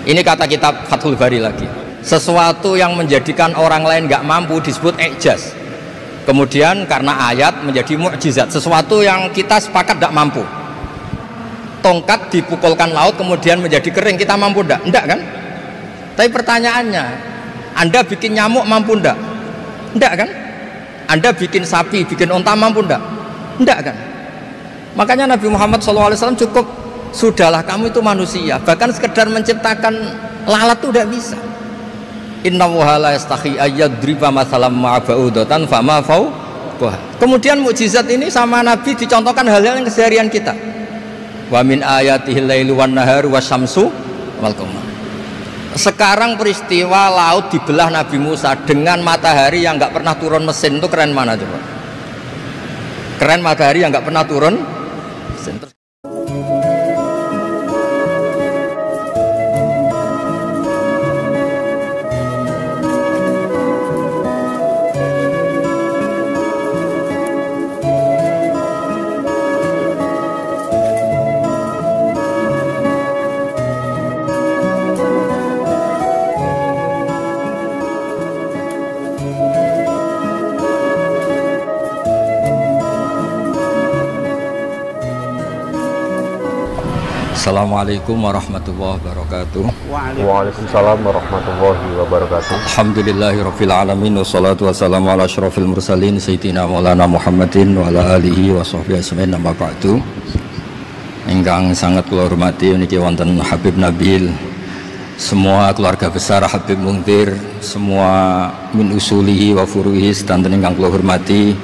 Ini kata kitab Fathul Bari lagi. Sesuatu yang menjadikan orang lain nggak mampu disebut i'jaz. Kemudian karena ayat menjadi mukjizat. Sesuatu yang kita sepakat tidak mampu. Tongkat dipukulkan laut kemudian menjadi kering, kita mampu enggak? Enggak kan? Tapi pertanyaannya, Anda bikin nyamuk mampu enggak? Enggak kan? Anda bikin sapi, bikin unta mampu enggak? Enggak kan? Makanya Nabi Muhammad SAW cukup, sudahlah kamu itu manusia. Bahkan sekedar menciptakan lalat itu tidak bisa. Inna Allaha la yastahi ayyadriba mathalam ma'ba'udatan fama fawqaha. Kemudian mukjizat ini sama Nabi dicontohkan hal-hal yang keseharian kita. Wa min ayatihil lailu wan naharu wasyamsu wal qamar. Sekarang peristiwa laut dibelah Nabi Musa dengan matahari yang nggak pernah turun mesin, itu keren mana coba? Keren matahari yang nggak pernah turun mesin. Assalamualaikum warahmatullahi wabarakatuh. Waalaikumsalam warahmatullahi wabarakatuh. Alhamdulillahirabbil alamin wassalatu wassalamu ala asyrofil mursalin sayyidina maulana Muhammadin wa ala alihi wa sahbihi ajmain amma ba'du. Ingkang sangat kula hormati niki wonten Habib Nabil, semua keluarga besar Habib Mungtir, semua min usulihi wa furuhi sedanten ingkang kula hormati.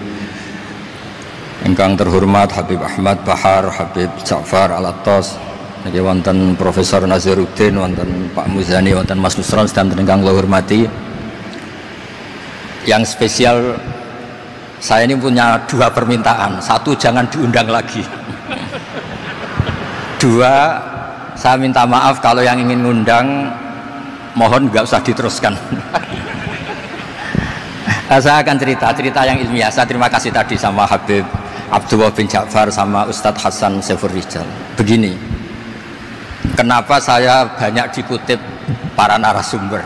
Ingkang terhormat Habib Ahmad Bahar, Habib Ja'far Al-Attas, niki wonten Profesor Nazaruddin, wonten Pak Muzani, wonten Mas Nusron sedanten ingkang kula hormati. Yang spesial, saya ini punya dua permintaan. Satu, jangan diundang lagi. Dua, saya minta maaf kalau yang ingin ngundang mohon nggak usah diteruskan. Saya akan cerita yang ilmiah. Saya terima kasih tadi sama Habib Abdullah bin Ja'far sama Ustadz Hasan Saifur Rijal. Begini, kenapa saya banyak dikutip para narasumber?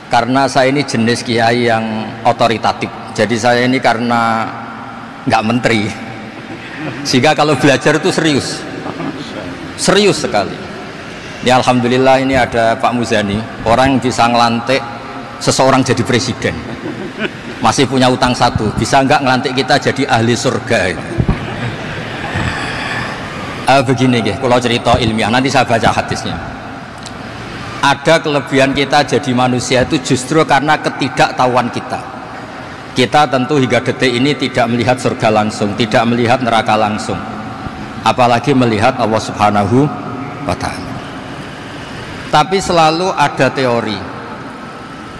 Karena saya ini jenis kiai yang otoritatif. Jadi saya ini karena nggak menteri, sehingga kalau belajar itu serius sekali. Ya alhamdulillah ini ada Pak Muzani, orang yang bisa ngelantik seseorang jadi presiden. Masih punya utang satu, bisa nggak ngelantik kita jadi ahli surga? Begini kalau cerita ilmiah, nanti saya baca hadisnya. Ada kelebihan kita jadi manusia itu justru karena ketidaktahuan kita. Kita tentu hingga detik ini tidak melihat surga langsung, tidak melihat neraka langsung, apalagi melihat Allah Subhanahu wa ta'ala. Tapi selalu ada teori,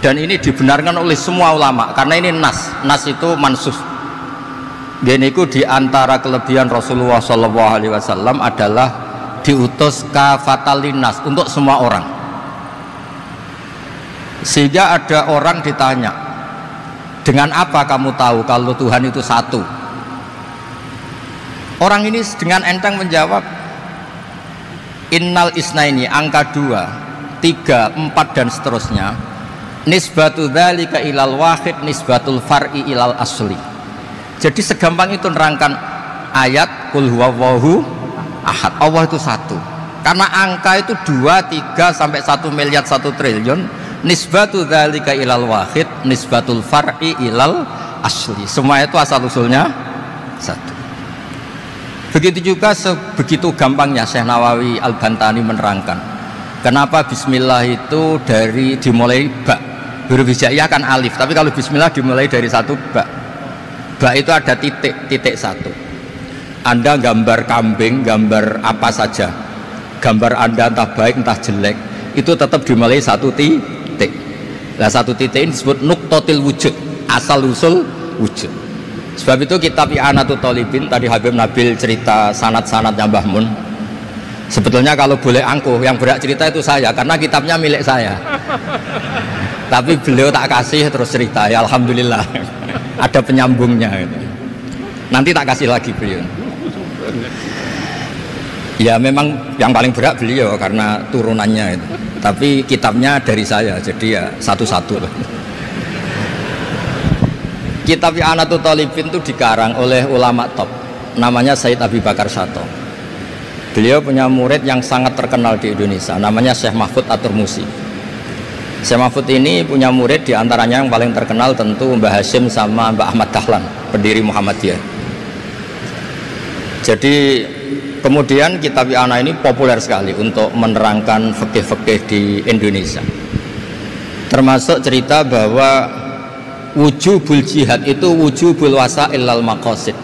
dan ini dibenarkan oleh semua ulama karena ini nas itu mansus. Geniku di antara kelebihan Rasulullah SAW adalah diutus kafatan linnas, untuk semua orang. Sehingga ada orang ditanya, dengan apa kamu tahu kalau Tuhan itu satu? Orang ini dengan enteng menjawab, innal isnaini, angka 2, 3, 4 dan seterusnya, nisbatu dzalika ilal wahid nisbatul far'i ilal asli. Jadi segampang itu nerangkan ayat qul huwallahu ahad, Allah itu satu. Karena angka itu 2, 3 sampai 1 miliar 1 triliun, nisbatu dzalika ilal wahid nisbatul far'i ilal asli. Semua itu asal usulnya satu. Begitu juga sebegitu gampangnya Syekh Nawawi Al-Bantani menerangkan kenapa bismillah itu dimulai ba. Huruf hijaiyah kan alif, tapi kalau bismillah dimulai dari satu ba. Ba itu ada titik satu. Anda gambar kambing, gambar apa saja, gambar Anda entah baik entah jelek, itu tetap dimulai satu titik. Nah satu titik ini disebut nuqtatil wujud, asal usul wujud. Sebab itu kitab I'anatul Thalibin, tadi Habib Nabil cerita sanad-sanadnya Mbah Mun. Sebetulnya kalau boleh angkuh, yang berhak cerita itu saya, karena kitabnya milik saya. Tapi beliau tak kasih terus cerita, ya alhamdulillah. Ada penyambungnya gitu. Nanti tak kasih lagi beliau. Ya memang yang paling berat beliau karena turunannya itu. Tapi kitabnya dari saya, jadi ya satu-satu. Kitab I'anatul Talibin itu dikarang oleh ulama top, namanya Said Abi Bakar Sato. Beliau punya murid yang sangat terkenal di Indonesia, namanya Syekh Mahfud At-Turmusi. Syekh Mahfud ini punya murid, diantaranya yang paling terkenal tentu Mbah Hashim sama Mbah Ahmad Dahlan, pendiri Muhammadiyah. Jadi kemudian kitab I'anah ini populer sekali untuk menerangkan fikih-fikih di Indonesia. Termasuk cerita bahwa wujubul jihad itu wujubul wasail lal maqasid.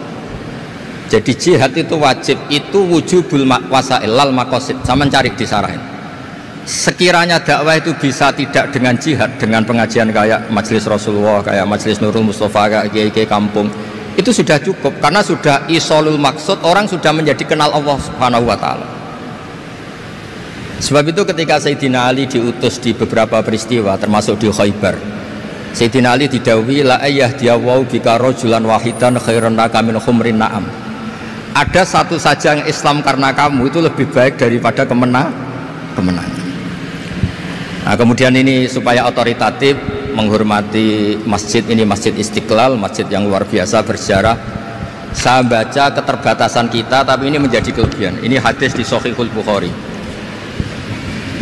Jadi jihad itu wajib, itu wujubul wasail lal maqasid. Sama cari disarahin. Sekiranya dakwah itu bisa tidak dengan jihad, dengan pengajian kayak Majelis Rasulullah, kayak Majelis Nurul Mustafa, kayak kiai-kiai kampung, itu sudah cukup karena sudah isolul maksud, orang sudah menjadi kenal Allah Subhanahu wa taala. Sebab itu ketika Sayyidina Ali diutus di beberapa peristiwa termasuk di Khaybar, Sayyidina Ali didhawuhi la ayyahdiyahu bika rajulan wahidan khairan laka min khumrin na'am. Ada satu saja yang Islam karena kamu itu lebih baik daripada kemenangan. Nah, kemudian ini supaya otoritatif menghormati masjid ini, Masjid Istiqlal, masjid yang luar biasa bersejarah. Saya baca keterbatasan kita, tapi ini menjadi kelebihan. Ini hadis di Shahihul Bukhari.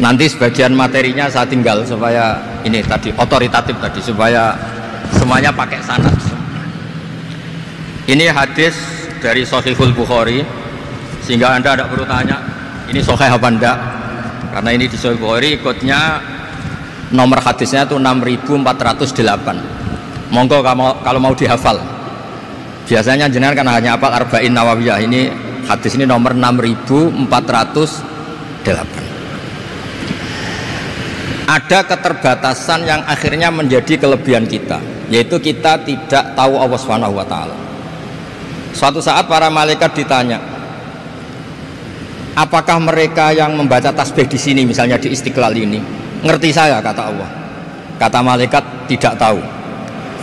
Nanti sebagian materinya saya tinggal supaya ini tadi otoritatif tadi, supaya semuanya pakai sanad. Ini hadis dari Shahihul Bukhari, sehingga Anda tidak perlu tanya ini sahih apa enggak, karena ini di Shahihul Bukhari, ikutnya nomor hadisnya itu 6408. Monggo kalau mau dihafal. Biasanya jenengan kan hanya hafal Arba'in Nawawiyah. Ini hadis ini nomor 6408. Ada keterbatasan yang akhirnya menjadi kelebihan kita, yaitu kita tidak tahu Allah Subhanahu wa taala. Suatu saat para malaikat ditanya, apakah mereka yang membaca tasbih di sini, misalnya di Istiqlal ini, ngerti saya? Kata Allah. Kata malaikat, tidak tahu.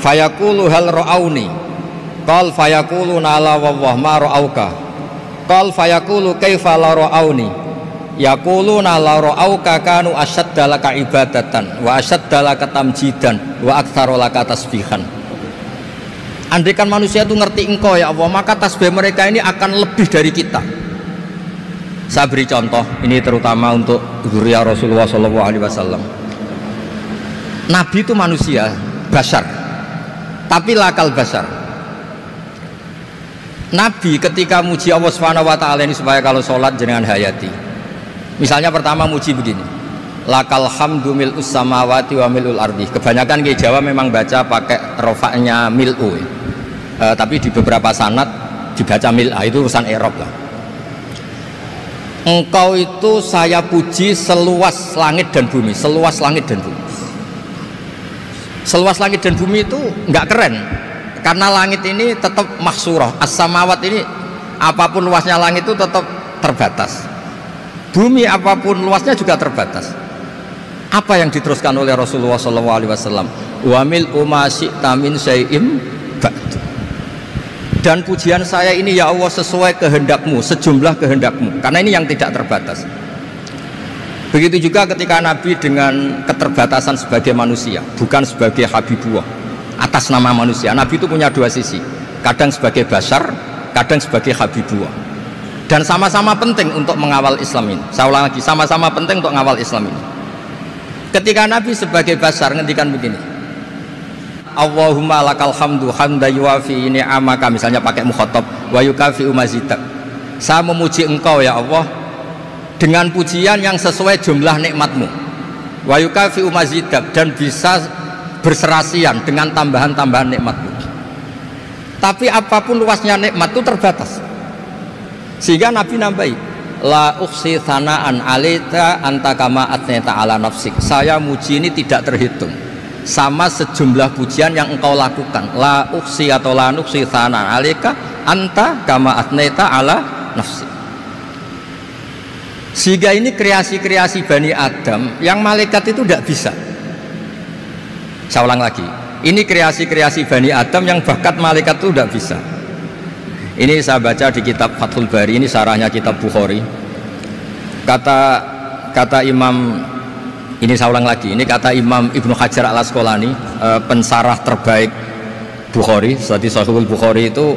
Fayaqulu hal ra'auni. Qal fayaqulu la wallah ma ra'auka. Qal fayaqulu kaifa la ra'auni. Yaquluna la ra'auka kanu asyadda laka ibadatan wa asyadda laka tamjidan wa aktsara laka tasbihan. Andaikan manusia itu ngerti engkau ya Allah, maka tasbih mereka ini akan lebih dari kita. Saya beri contoh, ini terutama untuk dzurriyyah Rasulullah SAW. Nabi itu manusia, bashar, tapi lakal bashar. Nabi ketika muji Allah Subhanahu wa taala ini supaya kalau sholat jenengan hayati. Misalnya pertama muji begini, lakal hamdu mil'us samawati wa mil'ul ardi. Kebanyakan di Jawa memang baca pakai rofaknya mil'u, tapi di beberapa sanad dibaca mil'a, itu urusan i'rab lah. Engkau itu saya puji seluas langit dan bumi, seluas langit dan bumi. Seluas langit dan bumi itu nggak keren, karena langit ini tetap mahsurah, as-samawat ini apapun luasnya langit itu tetap terbatas. Bumi apapun luasnya juga terbatas. Apa yang diteruskan oleh Rasulullah SAW? Wa mil'u ma syi'ta min syai'im ba'du. Dan pujian saya ini ya Allah sesuai kehendakmu, sejumlah kehendakmu, karena ini yang tidak terbatas. Begitu juga ketika Nabi dengan keterbatasan sebagai manusia, bukan sebagai Habibullah atas nama manusia. Nabi itu punya dua sisi, kadang sebagai bashar, kadang sebagai Habibullah. Dan sama-sama penting untuk mengawal Islam ini. Saya ulang lagi, sama-sama penting untuk mengawal Islam ini. Ketika Nabi sebagai bashar ngendikan begini, Allahumma lakal hamdu hamda yuwafi ni'amaka, misalnya pakai mukhatab, wa yukafi umazidak. Saya memuji engkau ya Allah dengan pujian yang sesuai jumlah nikmatmu, wa yukafi umazidak, dan bisa berserasian dengan tambahan-tambahan nikmatmu. Tapi apapun luasnya nikmat itu terbatas. Sehingga Nabi nambahi, la ukhsi thana'an alaika anta kama atneta ala nafsik. Saya muji ini tidak terhitung, sama sejumlah pujian yang engkau lakukan. La ukhsi atau la nukhsi thana'an alaika anta kama atneta ala nafsik. Sehingga ini kreasi-kreasi Bani Adam yang malaikat itu tidak bisa. Saya ulang lagi, ini kreasi-kreasi Bani Adam yang bakat malaikat itu tidak bisa. Ini saya baca di kitab Fathul Bari, ini sarahnya kitab Bukhari. Kata Imam Ini saya ulang lagi, ini kata Imam Ibnu Hajar al-Asqalani, pensarah terbaik Bukhari. Jadi Sahihul Bukhari itu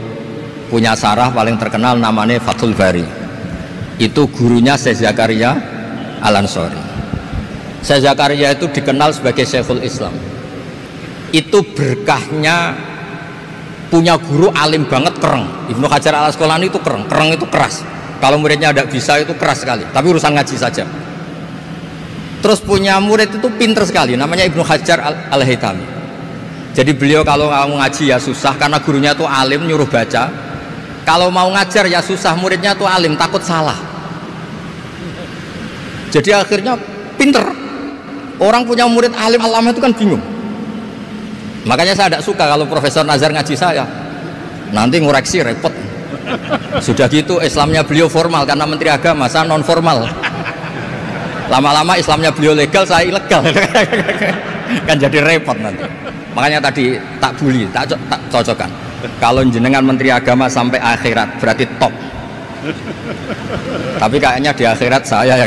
punya sarah paling terkenal namanya Fathul Bari. Itu gurunya Syekh Zakaria Al-Ansari. Syekh Zakaria itu dikenal sebagai Syekhul Islam. Itu berkahnya punya guru alim banget, kereng. Ibnu Hajar al-Asqalani itu kereng itu keras. Kalau muridnya tidak bisa itu keras sekali, tapi urusan ngaji saja. Terus punya murid itu pinter sekali, namanya Ibnu Hajar al-Haytami. Jadi beliau kalau mau ngaji ya susah, karena gurunya itu alim, nyuruh baca. Kalau mau ngajar ya susah, muridnya itu alim, takut salah. Jadi akhirnya pinter. Orang punya murid alim alama itu kan bingung. Makanya saya tidak suka kalau Profesor Nazar ngaji saya, nanti ngoreksi repot. Sudah gitu Islamnya beliau formal karena Menteri Agama, saya non formal. Lama-lama Islamnya beliau legal, saya ilegal. Kan jadi repot nanti. Makanya tadi tak bully, tak cocokkan. Kalau jenengan Menteri Agama sampai akhirat berarti top. Tapi kayaknya di akhirat saya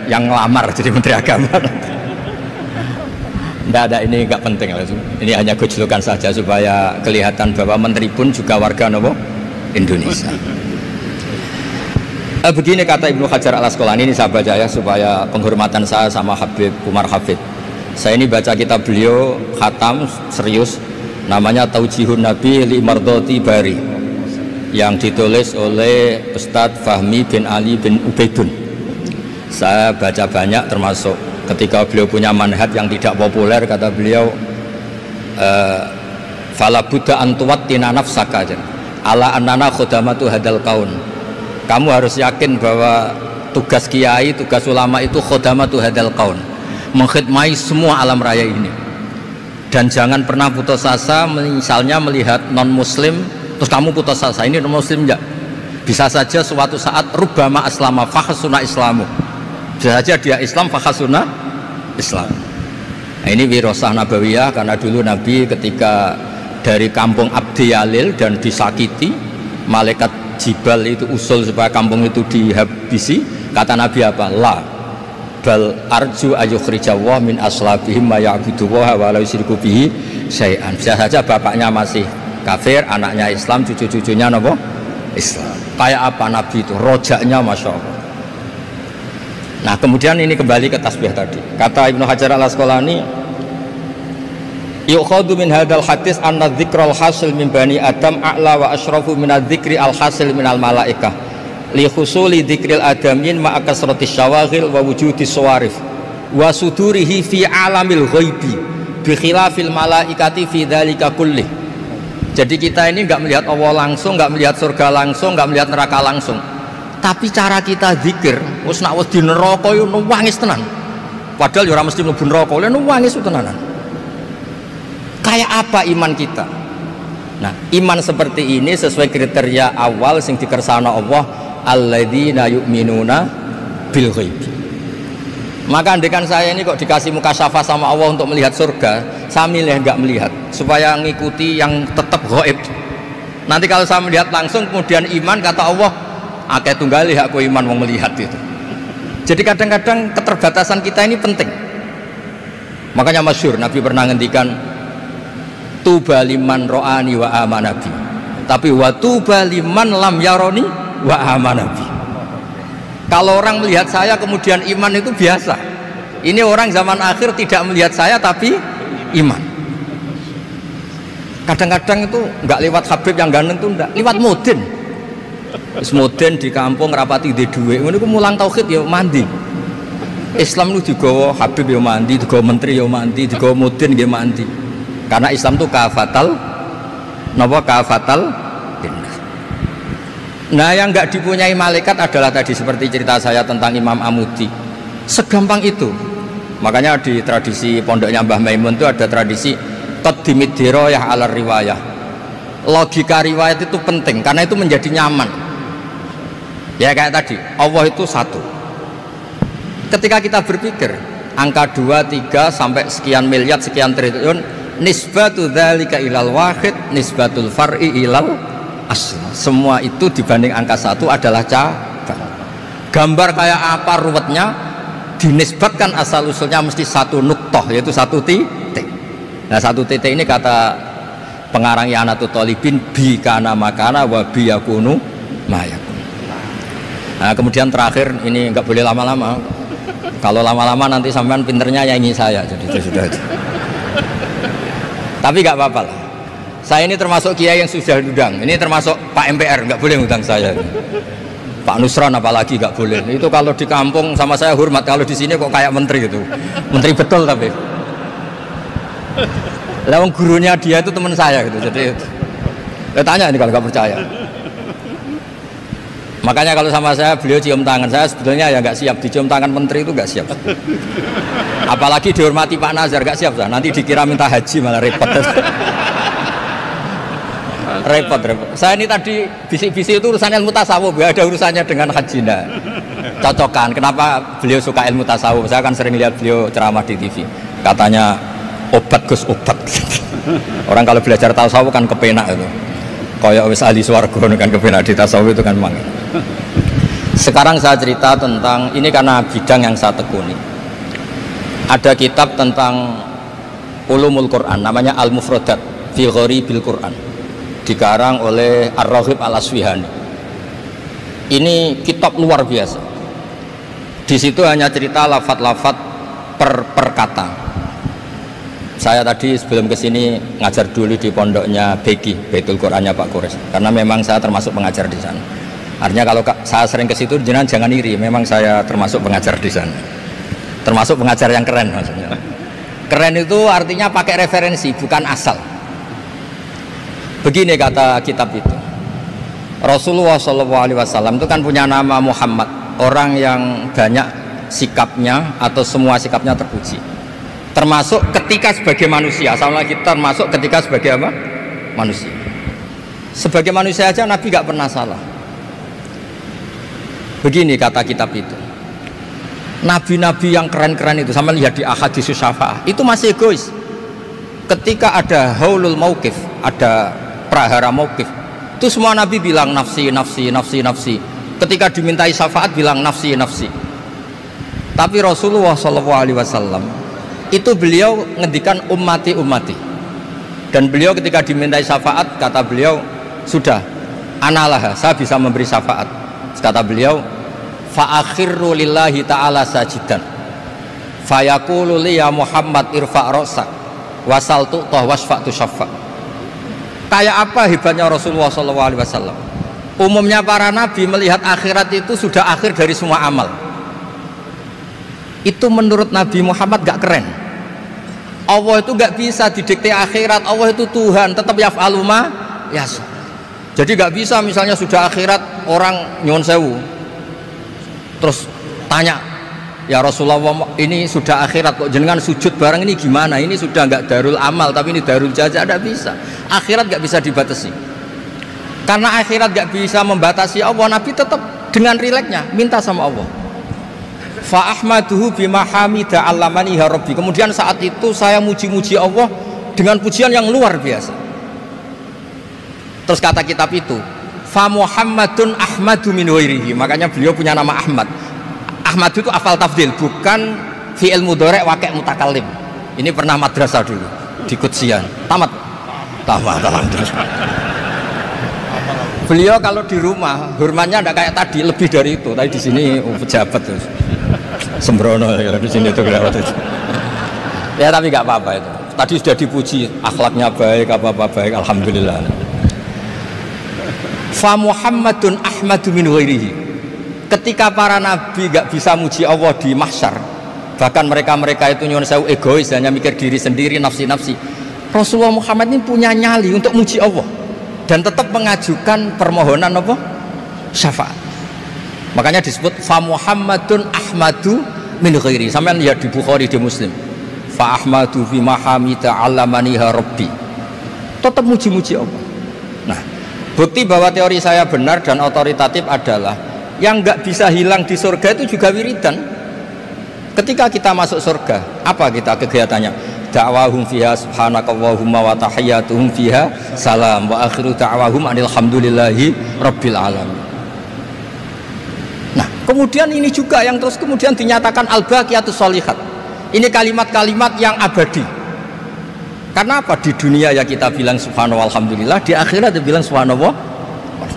yang ngelamar jadi Menteri Agama. Tidak ada, ini nggak penting. Ini hanya gojlokan saja supaya kelihatan bahwa menteri pun juga warga Indonesia. Begini kata Ibnu Hajar al-Asqalani, ini saya baca ya supaya penghormatan saya sama Habib Umar Hafid. Saya ini baca kitab beliau khatam serius, namanya Taujihun Nabi li Mardoti Bari, yang ditulis oleh Ustadz Fahmi bin Ali bin Ubaidun. Saya baca banyak, termasuk ketika beliau punya manhaj yang tidak populer, kata beliau fala buddha antuwattina nafsaka ala annana khudamatu hadal kaun. Kamu harus yakin bahwa tugas kiai, tugas ulama itu khudamatu hadal kaun, mengkhidmati semua alam raya ini. Dan jangan pernah putus asa, misalnya melihat non muslim terus kamu putus asa, ini non muslim enggak. Bisa saja suatu saat rubbama aslama fakhsuna islamu, bisa saja dia Islam fakhsuna Islam. Nah, ini wirasah nabawiyah, karena dulu Nabi ketika dari kampung Abdi Yalil dan disakiti, malaikat Jibal itu usul supaya kampung itu dihabisi, kata Nabi apa? La bal arju ayukhrijawah min aslabihim ma ya'buduwaha wa la yusyriku bihi syai'an. Bisa saja bapaknya masih kafir, anaknya Islam, cucu-cucunya apa? Islam. Kayak apa Nabi itu? Rojaknya Masya Allah. Nah kemudian ini kembali ke tasbih tadi. Kata Ibnu Hajar al-Asqalani, yukhadu min hadal hadis anna dzikral hasil min bani adam a'la wa asyrafu min adzikri al hasil min al malaikah li husuli dzikril adamin ma kasratis syawaghil wa wujudis sawarif wa sudurihi fi alamil ghaibi bi khilafil malaikati fi dzalika kulli. Jadi kita ini enggak melihat Allah langsung, enggak melihat surga langsung, enggak melihat neraka langsung. Tapi cara kita zikir wis nak wis di neraka yo nangis tenan. Padahal yo ora mesti mlebu neraka, lha nangis tenanan. Kayak apa iman kita? Nah, iman seperti ini sesuai kriteria awal sing dikersana Allah, alladzina yu'minuna bil ghaib. Maka andekan saya ini kok dikasih mukasyafah sama Allah untuk melihat surga, saya milih enggak melihat supaya ngikuti yang tetap ghaib. Nanti kalau saya melihat langsung kemudian iman, kata Allah, akeh tunggali aku iman mau melihat itu. Jadi kadang-kadang keterbatasan kita ini penting. Makanya masyhur Nabi pernah ngendikan tuba liman ro'ani wa amanabi, tapi wa tuba liman lam yaroni wa amanabi. Kalau orang melihat saya kemudian iman itu biasa. Ini orang zaman akhir tidak melihat saya tapi iman. Kadang-kadang itu nggak lewat Habib yang ganteng itu, enggak lewat Mudin. Mudin di kampung rapati di duit, ini aku mulang tauhid ya mandi. Islam itu digawa Habib ya mandi, digawa menteri ya mandi, digawa Mudin ya mandi. Karena Islam itu kafatal, napa kafatal. Nah yang nggak dipunyai malaikat adalah tadi seperti cerita saya tentang Imam Amudi. Segampang itu. Makanya di tradisi pondoknya Mbah Maimun itu ada tradisi qaddimid dirayah ala riwayah. Logika riwayat itu penting karena itu menjadi nyaman. Ya kayak tadi, Allah itu satu. Ketika kita berpikir angka 2, 3 sampai sekian miliar, sekian triliun, nisbatu dzalika ilal wahid, nisbatul far'i ilal asl. Semua itu dibanding angka 1 adalah cabang. Gambar kayak apa ruwetnya, dinisbatkan asal usulnya mesti satu nuktoh, yaitu satu titik. Nah satu titik ini kata pengarang I'anatul Talibin, bi kana makana wa bi yakunu mayakun. Nah kemudian terakhir ini nggak boleh lama-lama. Kalau lama-lama nanti sampean pinternya nyanyi saya, jadi itu sudah. Tapi nggak apa-apa lah. Saya ini termasuk kiai yang sudah diundang. Ini termasuk Pak MPR, nggak boleh undang saya. Pak Nusron apalagi nggak boleh. Itu kalau di kampung sama saya hormat, kalau di sini kok kayak menteri gitu. Menteri betul tapi. Lawang gurunya dia itu teman saya gitu. Jadi tanya ini kalau nggak percaya. Makanya kalau sama saya beliau cium tangan, saya sebetulnya ya nggak siap dicium tangan menteri itu nggak siap. Apalagi dihormati Pak Nazar nggak siap lah. Nanti dikira minta haji malah repot. repot. Saya ini tadi bisik-bisik itu urusan ilmu tasawuf, ya ada urusannya dengan haji nah. Cocokan. Kenapa beliau suka ilmu tasawuf? Saya kan sering lihat beliau ceramah di TV. Katanya obat Gus obat. Orang kalau belajar tasawuf kan kepenak itu. Kayak wis ahli swarga kan kepenak di tasawuf itu kan mang. Sekarang saya cerita tentang ini karena bidang yang saya tekuni. Ada kitab tentang ulumul Quran namanya Al-Mufradat fi Gharibil Quran. Dikarang oleh Ar-Raghib Al-Asfihani. Ini kitab luar biasa. Di situ hanya cerita lafat-lafat per kata. Saya tadi sebelum kesini ngajar dulu di pondoknya Beki, Baitul Qurannya Pak Kures. Karena memang saya termasuk pengajar di sana. Artinya kalau saya sering ke situ jenengan jangan iri, memang saya termasuk pengajar di sana. Termasuk pengajar yang keren maksudnya. Keren itu artinya pakai referensi, bukan asal. Begini kata kitab itu, Rasulullah SAW itu kan punya nama Muhammad, orang yang banyak sikapnya atau semua sikapnya terpuji, termasuk ketika sebagai manusia. Sama lagi termasuk ketika sebagai apa? Manusia. Sebagai manusia aja Nabi gak pernah salah. Begini kata kitab itu, nabi-nabi yang keren-keren itu, sama lihat di Ahaditsus Syafa'ah, itu masih egois. Ketika ada haulul mauqif, ada prahara mauqif, itu semua nabi bilang nafsi, nafsi, nafsi, nafsi. Ketika dimintai syafaat bilang nafsi, nafsi. Tapi Rasulullah SAW itu beliau ngendikan ummati, ummati. Dan beliau ketika dimintai syafaat kata beliau, sudah, analah, saya bisa memberi syafaat. Kata beliau, fa'akhirru lillahi ta'ala sajidan fayaqulu li ya Muhammad irfa' ra'sak wasal tu'tah wasfa'tu syaffa'. Kayak apa hebatnya Rasulullah SAW? Umumnya para nabi melihat akhirat itu sudah akhir dari semua amal. Itu menurut Nabi Muhammad gak keren. Allah itu gak bisa didikte akhirat. Allah itu Tuhan, tetap yaf'alu ma yasha. Jadi gak bisa misalnya sudah akhirat orang nyuwun sewu terus tanya, ya Rasulullah ini sudah akhirat kok jenengan sujud bareng ini gimana? Ini sudah nggak darul amal tapi ini darul jaza. Tidak bisa. Akhirat nggak bisa dibatasi. Karena akhirat nggak bisa membatasi Allah, Nabi tetap dengan rileksnya minta sama Allah. Fa ahmaduhu bima hamida 'allamani ya rabbi. Kemudian saat itu saya muji-muji Allah dengan pujian yang luar biasa. Terus kata kitab itu, fa Muhammadun Ahmadu min ghairihi. Makanya beliau punya nama Ahmad. Ahmad itu afal tafdil, bukan fi'il mudhari' waqi' mutakallim. Ini pernah madrasah dulu di Kutsian. Tamat. Beliau kalau di rumah hormatnya tidak kayak tadi, lebih dari itu. Tadi di sini pejabat terus. Sembrono ya di sini itu kelewat itu. Ya tapi nggak apa-apa itu. Tadi sudah dipuji, akhlaknya baik, apa-apa baik, alhamdulillah. Fa Muhammadun Ahmadu min ghairihi. Ketika para nabi gak bisa muji Allah di mahsyar, bahkan mereka itu nyuwun sewu egois, hanya mikir diri sendiri, nafsi-nafsi. Rasulullah Muhammad ini punya nyali untuk muji Allah dan tetap mengajukan permohonan apa? Syafaat. Makanya disebut fa Muhammadun Ahmadu min ghairihi. Sampeyan lihat di Bukhari, di Muslim. Fa Ahmadu fi mahamida 'allamaniha rabbi. Tetap muji-muji Allah. Nah, bukti bahwa teori saya benar dan otoritatif adalah yang nggak bisa hilang di surga itu juga wiridan. Ketika kita masuk surga, apa kita kegiatannya? Da'wahum fiha subhanakallahumma wa tahiyyatuhum fiha salam wa akhiru da'wahum alhamdulillahi rabbil alamin. Nah, Kemudian ini juga yang terus kemudian dinyatakan al-baqiyatus sholihat. Ini kalimat-kalimat yang abadi. Karena apa? Di dunia ya kita bilang subhanallah alhamdulillah, di akhirat dia bilang subhanallah.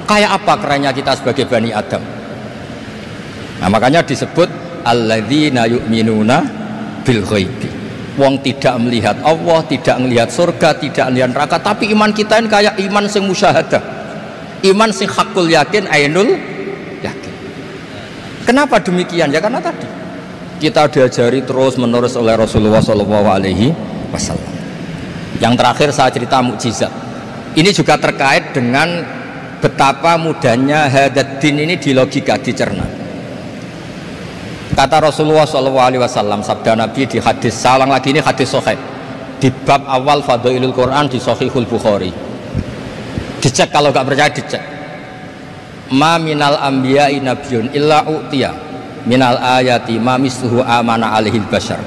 Kayak apa kerennya kita sebagai Bani Adam. Nah makanya disebut alladzina yu'minuna bil ghaibi. Wong tidak melihat Allah, tidak melihat surga, tidak melihat neraka, tapi iman kita ini kayak iman sing musyahadah. Iman sing hakul yakin, ainul yakin. Kenapa demikian? Ya karena tadi kita diajari terus menerus oleh Rasulullah SAW. Yang terakhir saya cerita mukjizat. Ini juga terkait dengan betapa mudahnya hadad din ini di logika, dicerna. Kata Rasulullah SAW, sabda Nabi di hadis, salang lagi ini hadis sahih di bab awal Fadailul Quran di Sahihul Bukhari. Dicek kalau nggak percaya dicek. Ma minal anbiya'i nabiyyun illa u'tiya minal ayati ma misluhu amana alaihil bashar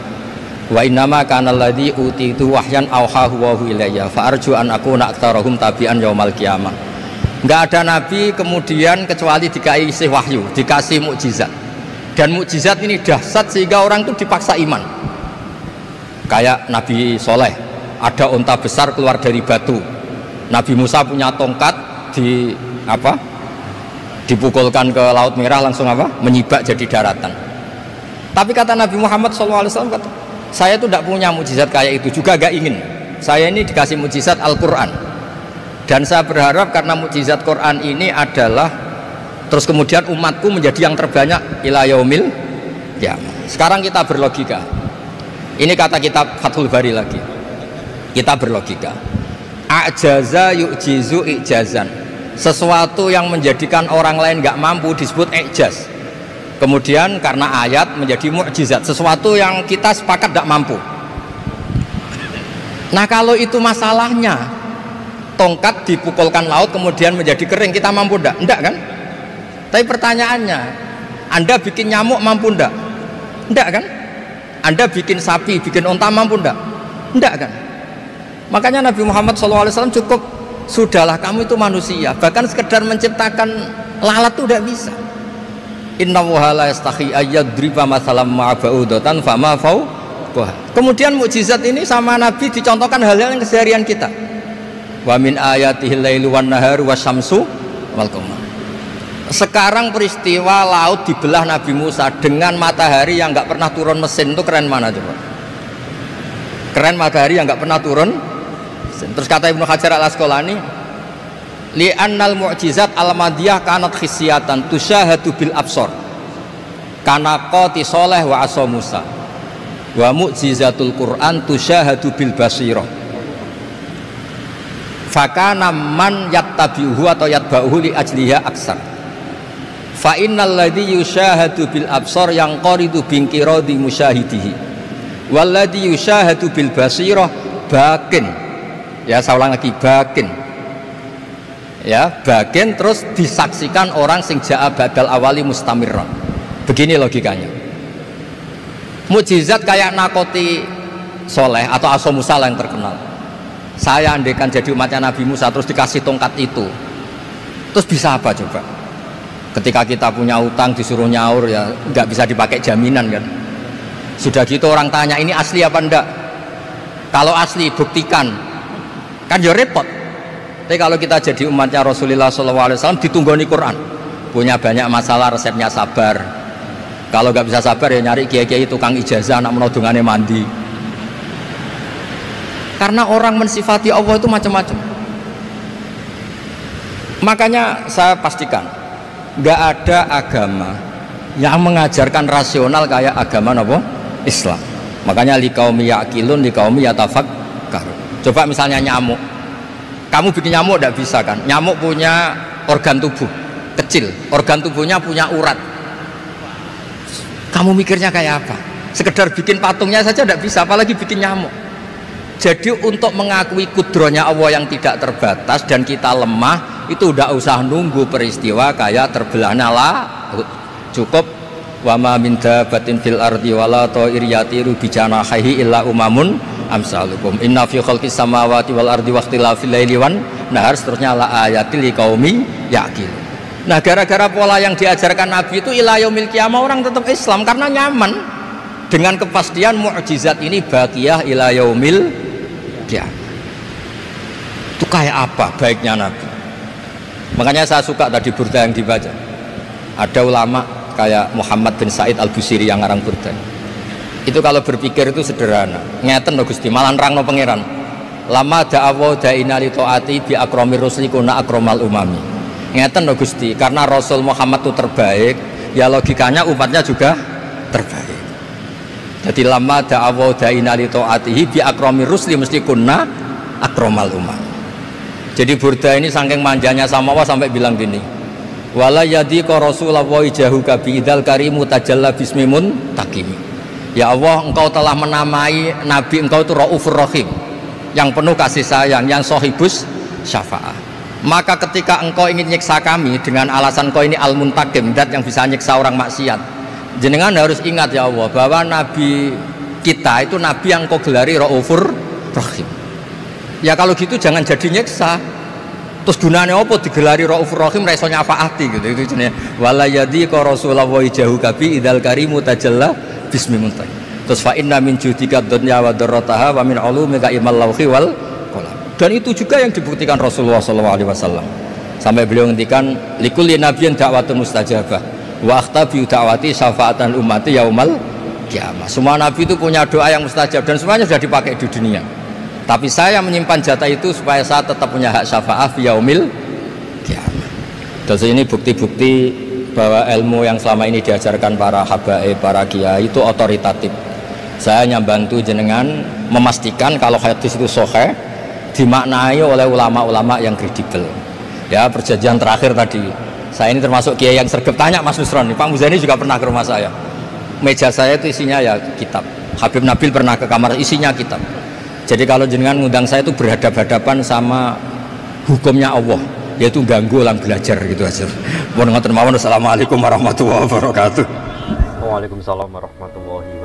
wa innama kana alladhi utitu wahyan awhahu wa hu ilayya fa arju an akuna aktsarahum tabi'an yaumal qiyamah. Enggak ada nabi kemudian kecuali dikasih wahyu, dikasih mukjizat. Dan mukjizat ini dahsyat sehingga orang itu dipaksa iman. Kayak Nabi Soleh, ada unta besar keluar dari batu. Nabi Musa punya tongkat dipukulkan ke Laut Merah langsung menyibak jadi daratan. Tapi kata Nabi Muhammad SAW, kata, saya itu tidak punya mukjizat kayak itu, juga gak ingin. Saya ini dikasih mukjizat Al-Quran, dan saya berharap karena mukjizat Quran ini adalah terus kemudian umatku menjadi yang terbanyak ila yaumil qiyamah. Sekarang kita berlogika. Ini kata kitab Fathul Bari lagi. Kita berlogika. A'jaza yu'jizu i'jazan. Sesuatu yang menjadikan orang lain nggak mampu disebut i'jaz. Kemudian karena ayat menjadi mukjizat, sesuatu yang kita sepakat tidak mampu. Nah kalau itu masalahnya, tongkat dipukulkan laut kemudian menjadi kering, kita mampu enggak? Enggak kan? Tapi pertanyaannya, Anda bikin nyamuk mampu enggak? Enggak kan? Anda bikin sapi, bikin unta mampu enggak? Enggak kan? Makanya Nabi Muhammad SAW cukup, sudahlah kamu itu manusia, bahkan sekedar menciptakan lalat itu tidak bisa. Inna wuha la yastahi ayyadriba masalam ma'aba'udatan fama fawqaha. Kemudian mukjizat ini sama Nabi dicontohkan hal-hal yang keseharian kita. Wa min ayatihil lailu wan naharu wasyamsu wal qamar. Sekarang peristiwa laut dibelah Nabi Musa dengan matahari yang nggak pernah turun mesin, itu keren mana coba? Keren matahari yang nggak pernah turun mesin. Terus kata Ibnu Hajar al-Asqalani, li'annal mu'jizat al-madiyah kanat khisyatan tusyahadu bil absor kana qati soleh wa asa Musa wa mu'jizatul Quran tusyahadu bil basirah fakana man yattabi'uhu atau yatba'uhu li ajliha aksar fa innal ladhi yusyahadu bil absor yang qaridu bingkiradi musyahidihi walladhi yusyahadu bil basirah bakin, ya saya ulang lagi, bakin, ya bagian terus disaksikan orang sing ja'a badal awali mustamirran. Begini logikanya. Mukjizat kayak nakoti Soleh atau Asa Musa yang terkenal. Saya andaikan jadi umatnya Nabi Musa terus dikasih tongkat itu, terus bisa apa coba? Ketika kita punya utang disuruh nyaur, ya nggak bisa dipakai jaminan kan. Sudah gitu orang tanya ini asli apa enggak? Kalau asli buktikan, kan ya repot. Tapi kalau kita jadi umatnya Rasulullah SAW ditunggoni Quran, punya banyak masalah resepnya sabar. Kalau nggak bisa sabar ya nyari kiai-kiai tukang ijazah, anak menodongannya mandi. Karena orang mensifati Allah itu macam-macam. Makanya saya pastikan nggak ada agama yang mengajarkan rasional kayak agama apa? Islam. Makanya liqaumi yaqilun liqaumi yatafakkarun. Coba misalnya nyamuk. Kamu bikin nyamuk tidak bisa kan? Nyamuk punya organ tubuh kecil, organ tubuhnya punya urat. Kamu mikirnya kayak apa? Sekedar bikin patungnya saja tidak bisa, apalagi bikin nyamuk. Jadi untuk mengakui kudronya Allah yang tidak terbatas dan kita lemah, itu tidak usah nunggu peristiwa kayak terbelahnya laut. Cukup wa ma min dabbatin fil ardi wala ta'ir yatiru bi janahihi illa umamun amsalukum inna fi khalqis samawati wal ardi wa ikhtilafil laili wan nahar, seterusnya la ayatil liqaumi yaqilun. Nah gara-gara pola yang diajarkan Nabi itu ila yaumil qiyamah orang tetap Islam karena nyaman dengan kepastian mukjizat ini baqiyah ila yaumil qiyamah. Itu kayak apa baiknya Nabi. Makanya saya suka tadi burda yang dibaca. Ada ulama kayak Muhammad bin Said Al-Busiri yang ngarang burda. Itu kalau berpikir itu sederhana. Ngeten lho Gusti, malah nerangno pangeran. Lama da'awa da'ina li ta'ati bi akramir rusli kuna akramal umami. Ngeten lho Gusti, karena Rasul Muhammad itu terbaik, ya logikanya umatnya juga terbaik. Jadi lama da'awa da'ina li ta'atihi bi akramir rusli mesti kuna akramal umami. Jadi burda ini saking manjanya sama Allah sampai bilang gini. Wala yadhiqa Rasulullah jahuka bi idzal karimu tajalla bismimun takimi. Ya Allah, engkau telah menamai Nabi engkau itu Raufur Rahim, yang penuh kasih sayang, yang sohibus syafa'ah. Maka ketika engkau ingin nyiksa kami dengan alasan engkau ini al-muntakim, dat yang bisa nyiksa orang maksiat, jenengan harus ingat ya Allah bahwa Nabi kita itu Nabi yang engkau gelari Raufur Rahim. Ya kalau gitu jangan jadi nyiksa. Terus gunanya apa digelari Raufur Rahim reso nyafaati gitu. Itu jenenge wala yadhiqa Rasulullah jahuka bi idzal karimu tajalla bismi muntai. Terus fa inna min judika dunya wa darrataha wa min ulumika imal lauhi wal qalam. Dan itu juga yang dibuktikan Rasulullah SAW sampai beliau ngendikan likulli nabiyyin da'watun mustajabah wa akhtabi da'wati syafaatan ummati yaumal qiyamah. Semua nabi itu punya doa yang mustajab dan semuanya sudah dipakai di dunia. Tapi saya menyimpan jatah itu supaya saya tetap punya hak syafaat fi yaumil qiyamah. Terus ini bukti-bukti bahwa ilmu yang selama ini diajarkan para habaib, para kiai itu otoritatif. Saya hanya bantu jenengan memastikan kalau hadis itu sahih dimaknai oleh ulama-ulama yang kredibel. Ya, perjanjian terakhir tadi. Saya ini termasuk kiai yang sergap tanya Mas Nusron. Pak Muzani juga pernah ke rumah saya. Meja saya itu isinya ya kitab. Habib Nabil pernah ke kamar isinya kitab. Jadi kalau jenengan ngundang saya itu berhadapan-hadapan sama hukumnya Allah, yaitu ganggu orang belajar gitu aja. Mohon ngoten mawon. Assalamualaikum warahmatullahi wabarakatuh. Waalaikumsalam warahmatullahi wabarakatuh.